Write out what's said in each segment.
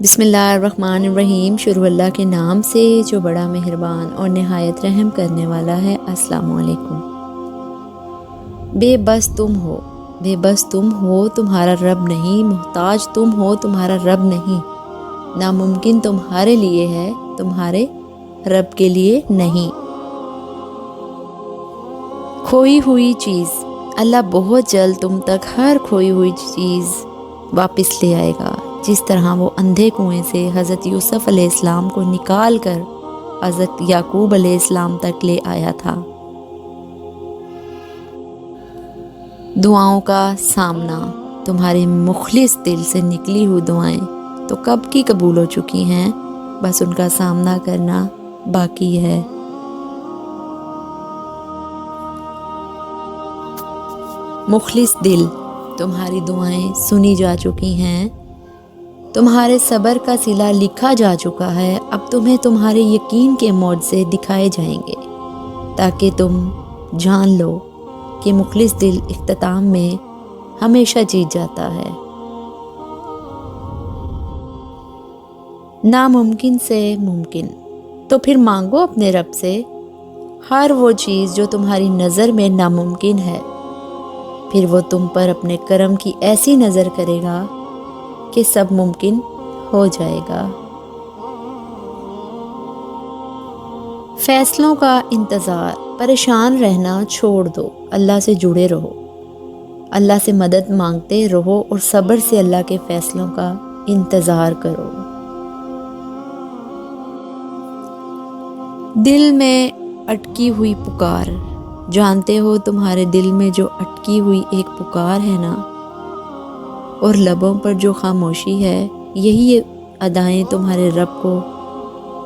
बिस्मिल्लाहिर्रहमानिर्रहीम। शुरू अल्लाह के नाम से जो बड़ा मेहरबान और नहायत रहम करने वाला है। अस्सलामु अलैकुम। बेबस तुम हो तुम्हारा रब नहीं, मोहताज तुम हो तुम्हारा रब नहीं, नामुमकिन तुम्हारे लिए है तुम्हारे रब के लिए नहीं। खोई हुई चीज़, अल्लाह बहुत जल्द तुम तक हर खोई हुई चीज़ वापस ले आएगा। जिस तरह वो अंधे कुएं से हज़रत यूसुफ अलैहिस्सलाम को निकाल कर हज़रत याकूब अलैहिस्सलाम तक ले आया था। दुआओं का सामना, तुम्हारे मुखलिस दिल से निकली हुई दुआएं तो कब की कबूल हो चुकी हैं, बस उनका सामना करना बाकी है। मुखलिस दिल, तुम्हारी दुआएं सुनी जा चुकी हैं, तुम्हारे सब्र का सिला लिखा जा चुका है। अब तुम्हें तुम्हारे यकीन के मोज़े दिखाए जाएंगे ताकि तुम जान लो कि मुखलिस दिल इख्तिताम में हमेशा जीत जाता है। नामुमकिन से मुमकिन, तो फिर मांगो अपने रब से हर वो चीज़ जो तुम्हारी नज़र में नामुमकिन है। फिर वो तुम पर अपने करम की ऐसी नज़र करेगा कि सब मुमकिन हो जाएगा। फैसलों का इंतज़ार, परेशान रहना छोड़ दो, अल्लाह से जुड़े रहो, अल्लाह से मदद मांगते रहो और सब्र से अल्लाह के फैसलों का इंतज़ार करो। दिल में अटकी हुई पुकार, जानते हो तुम्हारे दिल में जो अटकी हुई एक पुकार है ना, और लबों पर जो खामोशी है, यही अदाएं तुम्हारे रब को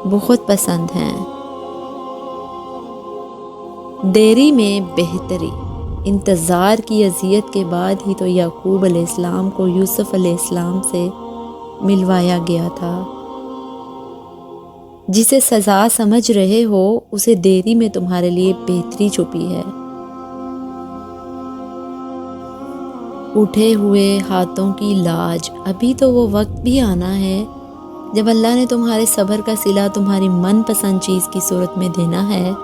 बहुत पसंद हैं। देरी में बेहतरी, इंतज़ार की अज़ियत के बाद ही तो याकूब अलैहिस्सलाम को यूसुफ अलैहिस्सलाम से मिलवाया गया था। जिसे सज़ा समझ रहे हो उसे देरी में तुम्हारे लिए बेहतरी छुपी है। उठे हुए हाथों की लाज, अभी तो वो वक्त भी आना है जब अल्लाह ने तुम्हारे सब्र का सिला तुम्हारी मनपसंद चीज़ की सूरत में देना है।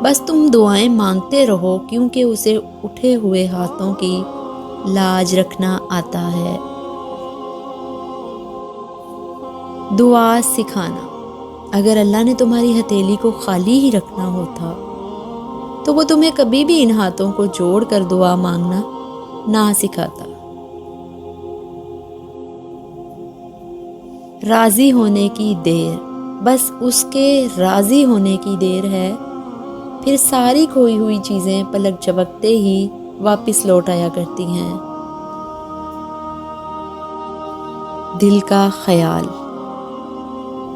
बस तुम दुआएं मांगते रहो, क्योंकि उसे उठे हुए हाथों की लाज रखना आता है। दुआ सिखाना, अगर अल्लाह ने तुम्हारी हथेली को खाली ही रखना होता तो वो तुम्हें कभी भी इन हाथों को जोड़ कर दुआ मांगना ना सिखाता। राजी होने की देर, बस उसके राजी होने की देर है, फिर सारी खोई हुई चीजें पलक झपकते ही वापस लौट आया करती हैं। दिल का ख्याल,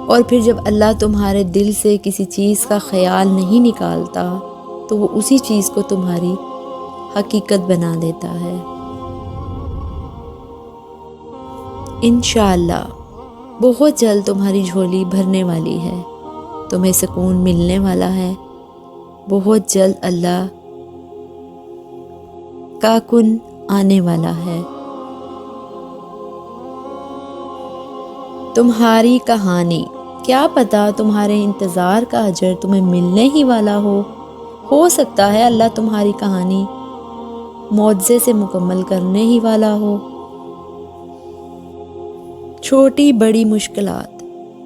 और फिर जब अल्लाह तुम्हारे दिल से किसी चीज़ का ख्याल नहीं निकालता तो वो उसी चीज़ को तुम्हारी हकीकत बना देता है। इंशाअल्लाह बहुत जल्द तुम्हारी झोली भरने वाली है, तुम्हें सुकून मिलने वाला है। बहुत जल्द अल्लाह का कुन आने वाला है। तुम्हारी कहानी, क्या पता तुम्हारे इंतज़ार का अजर तुम्हें मिलने ही वाला हो सकता है अल्लाह तुम्हारी कहानी मौज़े से मुकम्मल करने ही वाला हो। छोटी बड़ी मुश्किलात,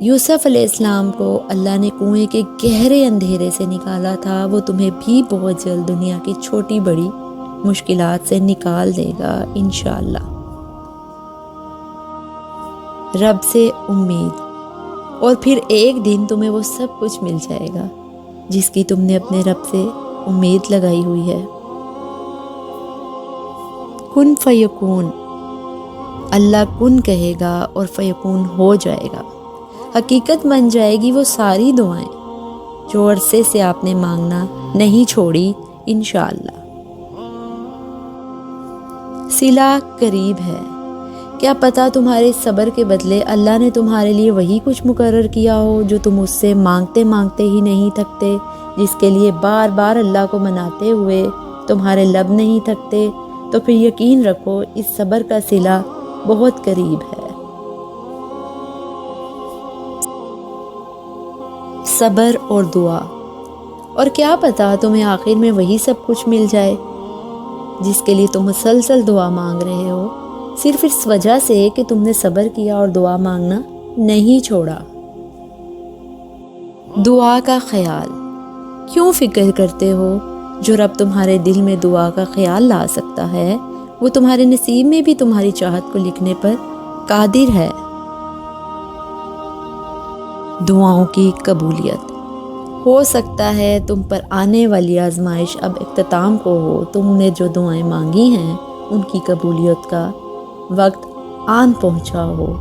यूसुफ अलैहिस्सलाम को अल्लाह ने कुएं के गहरे अंधेरे से निकाला था, वो तुम्हें भी बहुत जल्द दुनिया की छोटी बड़ी मुश्किलात से निकाल देगा इंशाअल्लाह। रब से उम्मीद, और फिर एक दिन तुम्हें वो सब कुछ मिल जाएगा जिसकी तुमने अपने रब से उम्मीद लगाई हुई है। कुन फयकून, अल्लाह कुन कहेगा और फयकून हो जाएगा, हकीकत बन जाएगी वो सारी दुआएं जो अरसे से आपने मांगना नहीं छोड़ी इंशाअल्लाह। सिला करीब है, क्या पता तुम्हारे सब्र के बदले अल्लाह ने तुम्हारे लिए वही कुछ मुकर्रर किया हो जो तुम उससे मांगते मांगते ही नहीं थकते, जिसके लिए बार बार अल्लाह को मनाते हुए तुम्हारे लब नहीं थकते। तो फिर यकीन रखो इस सब्र का सिला बहुत करीब है। صبر اور دعا، اور کیا پتہ تمہیں آخر میں وہی سب کچھ مل جائے جس کے لیے تم مسلسل دعا مانگ رہے ہو، صرف اس وجہ سے کہ تم نے صبر کیا اور دعا مانگنا نہیں چھوڑا۔ دعا کا خیال کیوں فکر کرتے ہو؟ جو رب تمہارے دل میں دعا کا خیال لا سکتا ہے، وہ تمہارے نصیب میں بھی تمہاری چاہت کو لکھنے پر قادر ہے۔ دعاؤں کی قبولیت، ہو سکتا ہے تم پر آنے والی آزمائش اب اختتام کو ہو، تم نے جو دعائیں مانگی ہیں ان کی قبولیت کا وقت آن پہنچا ہو۔